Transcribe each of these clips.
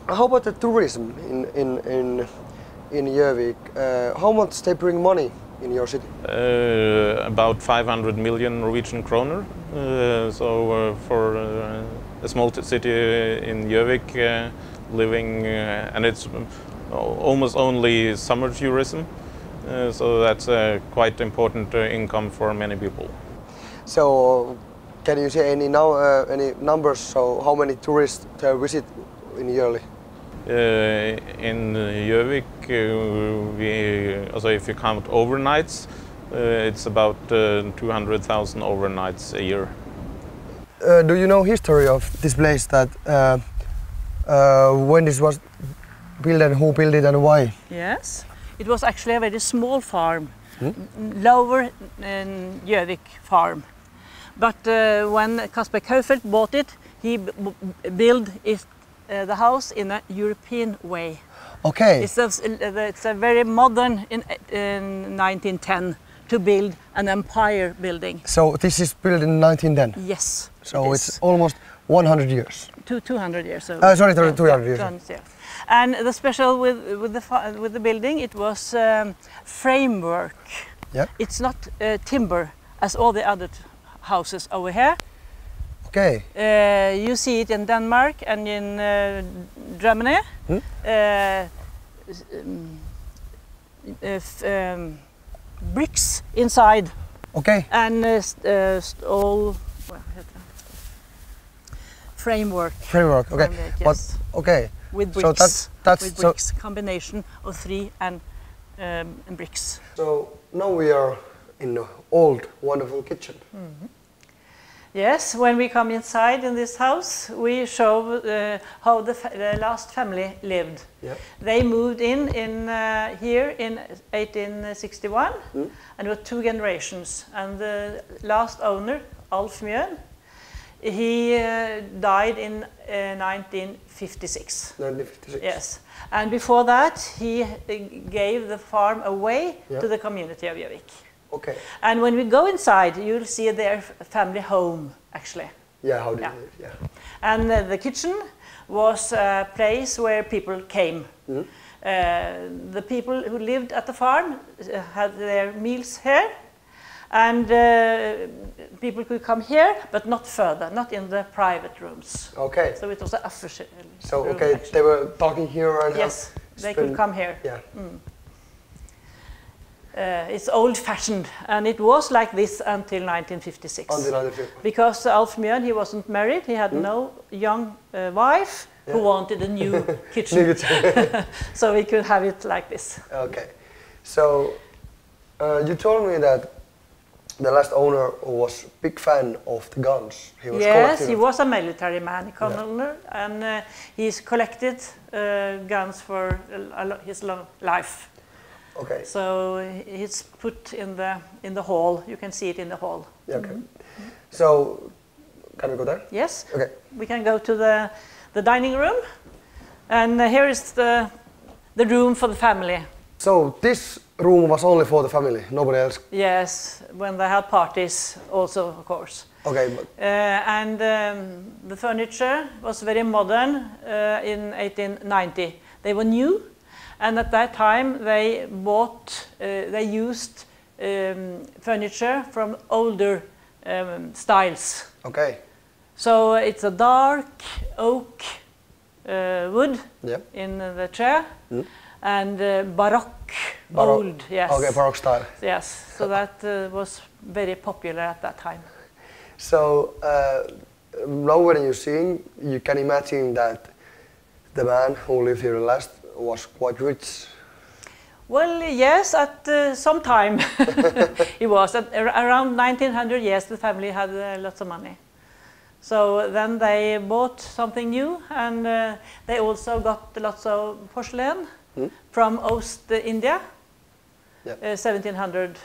how about the tourism in Gjovik? How much they bring money in your city? About 500 million Norwegian kroner. For a small city in Gjovik, living, and it's almost only summer tourism. So that's a quite important income for many people. So, can you say any numbers? So, how many tourists visit in yearly? In Gjovik, if you count overnights, it's about 200,000 overnights a year. Do you know history of this place? That when this was built and who built it and why? Yes, it was actually a very small farm, lower Gjovik farm. But when Kasper Kaufeld bought it, he built the house in a European way. Okay. It's a very modern in 1910 to build an empire building. So this is built in 1910? Yes. So it's almost 100 years? 200 years. So sorry, 200 years. Yeah. And the special with the building, it was framework. Yeah. It's not timber as all the other houses over here. Okay. You see it in Denmark and in Germany. Bricks inside. Okay. And all framework. Framework. Okay. Framework, yes. But okay. With bricks. So that's with bricks. Combination of 3 and bricks. So now we are in the old wonderful kitchen. Yes, when we come inside in this house, we show how the last family lived. Yeah. They moved in here in 1861, and it was 2 generations. And the last owner, Alf Mjøen, he died in 1956. 1956. Yes, and before that, he gave the farm away to the community of Gjovik. Okay. And when we go inside, you'll see their family home, actually. Yeah, how did it? Yeah. And the kitchen was a place where people came. The people who lived at the farm had their meals here, and people could come here, but not further, not in the private rooms. Okay. So it was an official So room, okay, actually. they were talking here and yes, they could come here. Yeah. It's old-fashioned, and it was like this until 1956. Until 1956. Because Alf Mjøen, he wasn't married, he had no young wife who wanted a new kitchen. So we could have it like this. Okay. So you told me that the last owner was a big fan of the guns. He was yes, he was a military man, colonel, and he's collected guns for his long life. Okay. So it's put in the hall. You can see it in the hall. Yeah, okay. So can we go there? Yes. Okay. We can go to the dining room, and here is the room for the family. So this room was only for the family, nobody else? Yes, when they had parties, also of course. Okay. But and the furniture was very modern in 1890. They were new. And at that time, they used furniture from older styles. okay. So it's a dark oak wood in the chair, and Baroque, old, yes. Okay, Baroque style. Yes, so that was very popular at that time. So now when you're seeing, you can imagine that the man who lived here last was quite rich. Well, yes, at some time he was. At around 1900, yes, the family had lots of money. So then they bought something new, and they also got lots of porcelain from East India, 1700.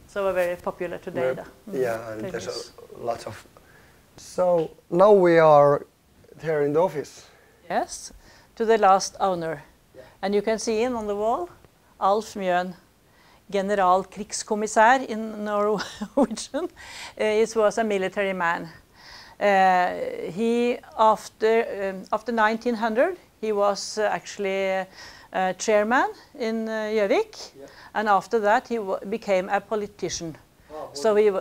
So very popular today. Yeah, and there's lots of. So now we are here in the office. Yes. To the last owner. And you can see on the wall, Alf Mjøen, generalkrigskommissær in Norwegian. He was a military man. He after 1900 he was actually chairman in Gjovik, and after that he became a politician. So he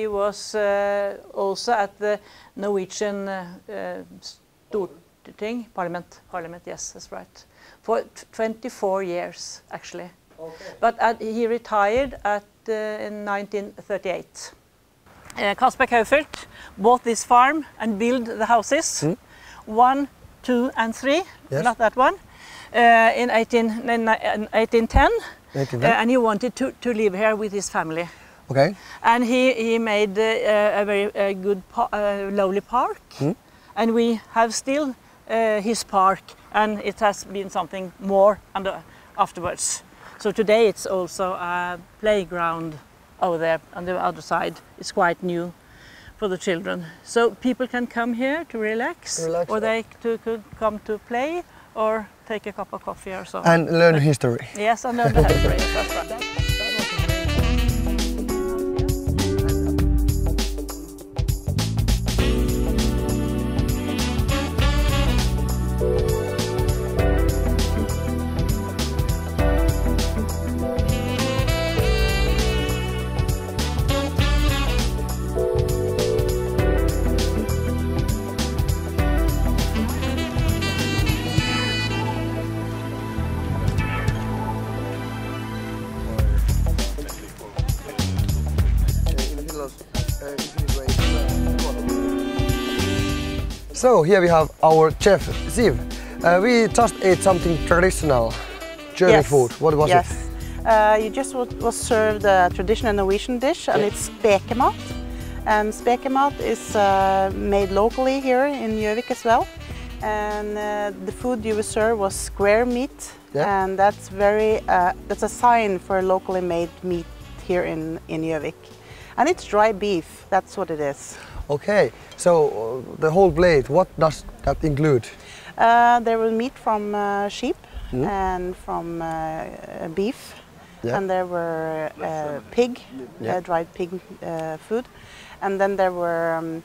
was also at the Norwegian Storting Parliament. Yes, that's right. For 24 years actually. Okay. But he retired in 1938. Kasper Kaufelt bought this farm and built the houses, 1, 2, and 3. Yes. Not that one. In 1810, and he wanted to live here with his family. Okay. And he made a very good lovely park, and we have still his park, and it has been something more afterwards. So today it's also a playground over there on the other side. It's quite new for the children. So people can come here to relax or they could come to play or take a cup of coffee or so. And learn history. Yes, and learn the history. That's right. So here we have our chef, Siv. We just ate something traditional, German food. What was it? You just was served a traditional Norwegian dish, and it's spekemat. And spekemat is made locally here in Gjovik as well. And the food you were served was square meat, and that's that's a sign for locally made meat here in Gjovik. And it's dry beef. That's what it is. Okay, so the whole plate, what does that include? There was meat from sheep and from beef, and there were pig, dried pig food, and then there were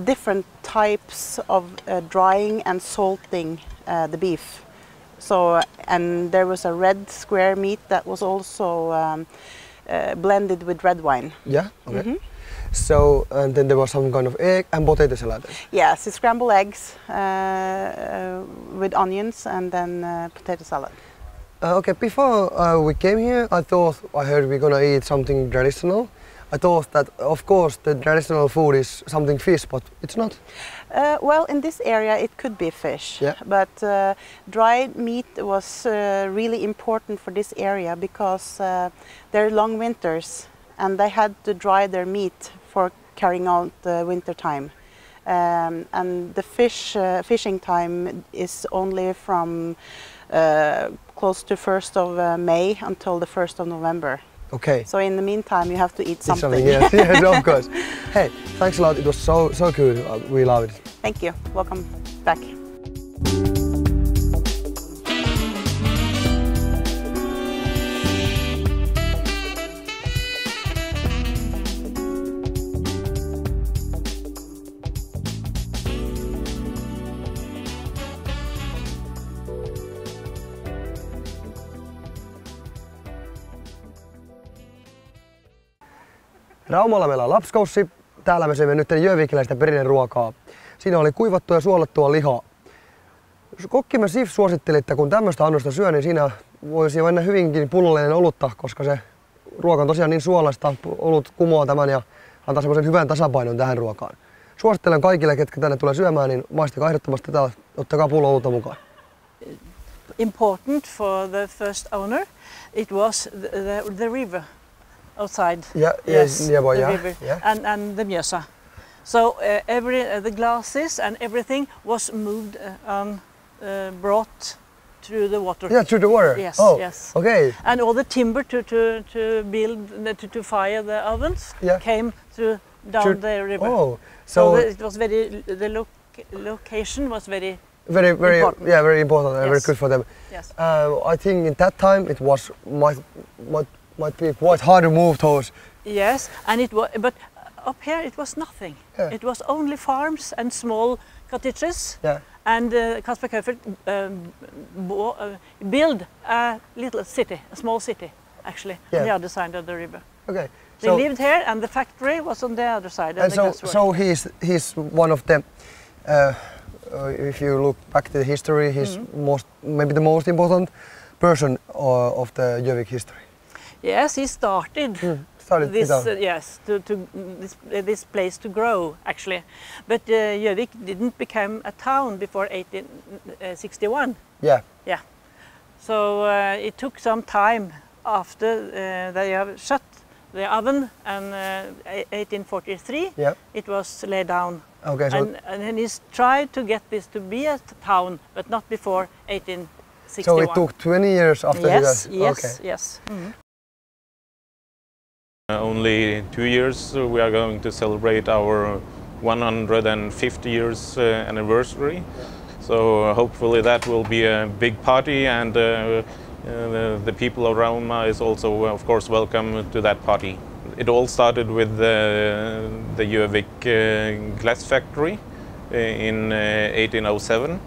different types of drying and salting the beef. So, and there was a red square meat that was also blended with red wine. Yeah, okay. So, and then there was some kind of egg and potato salad. Yes, it's scrambled eggs with onions and then potato salad. Okay, before we came here, I heard we're gonna eat something traditional. I thought that, of course, the traditional food is something fish, but it's not. Well, in this area it could be fish, but dried meat was really important for this area because there are long winters and they had to dry their meat for carrying out the winter time. And the fishing time is only from close to 1st of May until the 1st of November. Okay. So in the meantime you have to eat something. Yes, yes, of course. Hey, thanks a lot. It was so good. We loved it. Thank you. Welcome back. Raumalla meillä on lapskaussi. Täällä me söimme nyt gjøvikiläistä perinneruokaa. Siinä oli kuivattua ja suolattua lihaa. Kokkimme Siv suositteli, että kun tämmöistä annosta syö, niin siinä voisi mennä hyvinkin pullollinen olutta, koska se ruoka on tosiaan niin suolaista. Olut kumoaa tämän ja antaa semmoisen hyvän tasapainon tähän ruokaan. Suosittelen kaikille, ketkä tänne tulee syömään, niin maistakaa ehdottomasti tätä, ottakaa pullo olutta mukaan. Important for the first owner, it was the river outside. Nearby, the river and the Mjøsa. So the glasses and everything was moved brought through the water. Yeah, through the water. Yes, yes. Okay. And all the timber to build to fire the ovens came down the river. Oh, so it was the location was very important. Yeah, very important and very good for them. Yes. I think in that time it was might be quite hard to move those. Yes, and it was, but up here it was nothing. Yeah. It was only farms and small cottages. Yeah. And Kasper Kaufert built a little city, a small city, actually, on the other side of the river. Okay. They lived here, and the factory was on the other side. And so he's one of the. If you look back to the history, he's maybe the most important person of the Gjovik history. Yes, he started this place to grow, actually. But Gjovik didn't become a town before 1861. Yeah. Yeah. So it took some time after they have shut the oven, and 1843 it was laid down. Okay, so and he's tried to get this to be a town, but not before 1861. So it took 20 years after yes, he yes, okay. Yes. Mm-hmm. Only 2 years we are going to celebrate our 150 years anniversary. So hopefully that will be a big party, and the people of Rauman is also, of course, welcome to that party. It all started with the Gjovik glass factory in 1807.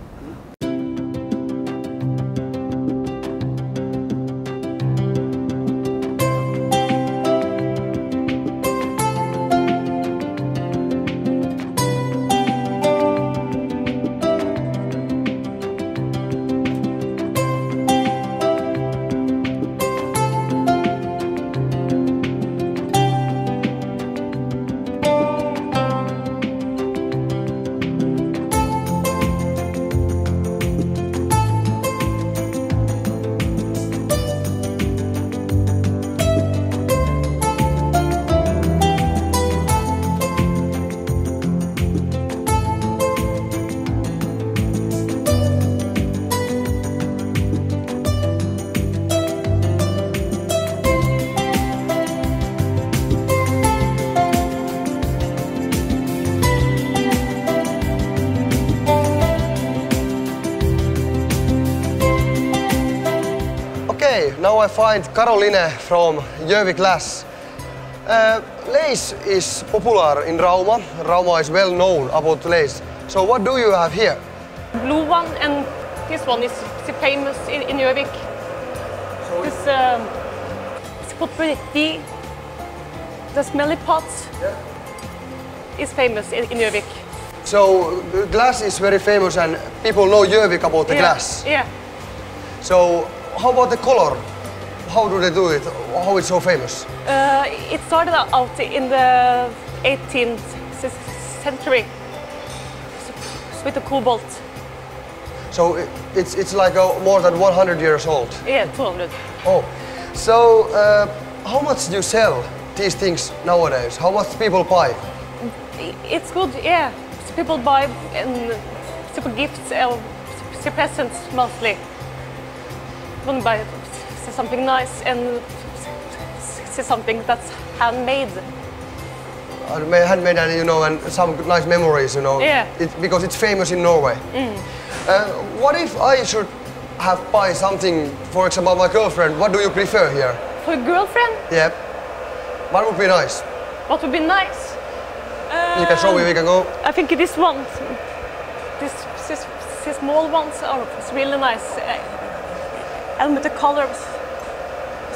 Okay, now I find Caroline from Gjovik glass. Lace is popular in Rauma. Rauma is well known about lace. So what do you have here? Blue one, and this one is famous in Gjovik. So this it's called pretty. The smelly pots is famous in Gjovik. So the glass is very famous, and people know Gjovik about the glass. Yeah. So how about the color? How do they do it? How it's so famous? It started out in the 18th century with the cobalt. So it's like more than 100 years old. Yeah, 200. Oh, so how much do you sell these things nowadays? How much people buy? It's good, yeah. People buy and super gifts, presents mostly. When buy something nice and see something that's handmade. Handmade, and you know, and some nice memories, you know. Yeah. Because it's famous in Norway. What if I should buy something, for example, my girlfriend? What do you prefer here? For a girlfriend? Yeah. What would be nice? What would be nice? You can show me. We can go. I think this one, these small ones are really nice. And with the colors.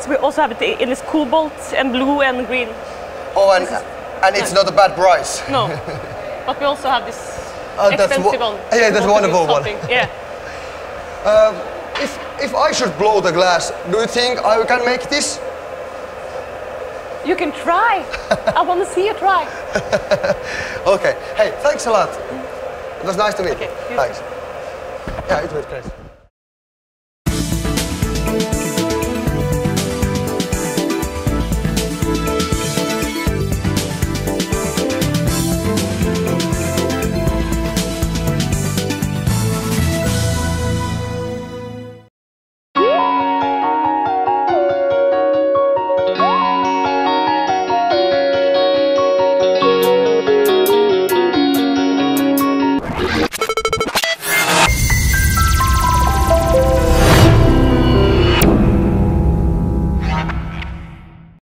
So we also have it in this cobalt and blue and green. Oh, and it's not a bad price. No, but we also have this expensive one. Yeah, that's a wonderful one. Yeah. If I should blow the glass, do you think I can make this? You can try. I want to see you try. Okay. Hey, thanks a lot. It was nice to meet you. Okay, Thanks. Yeah, it was great.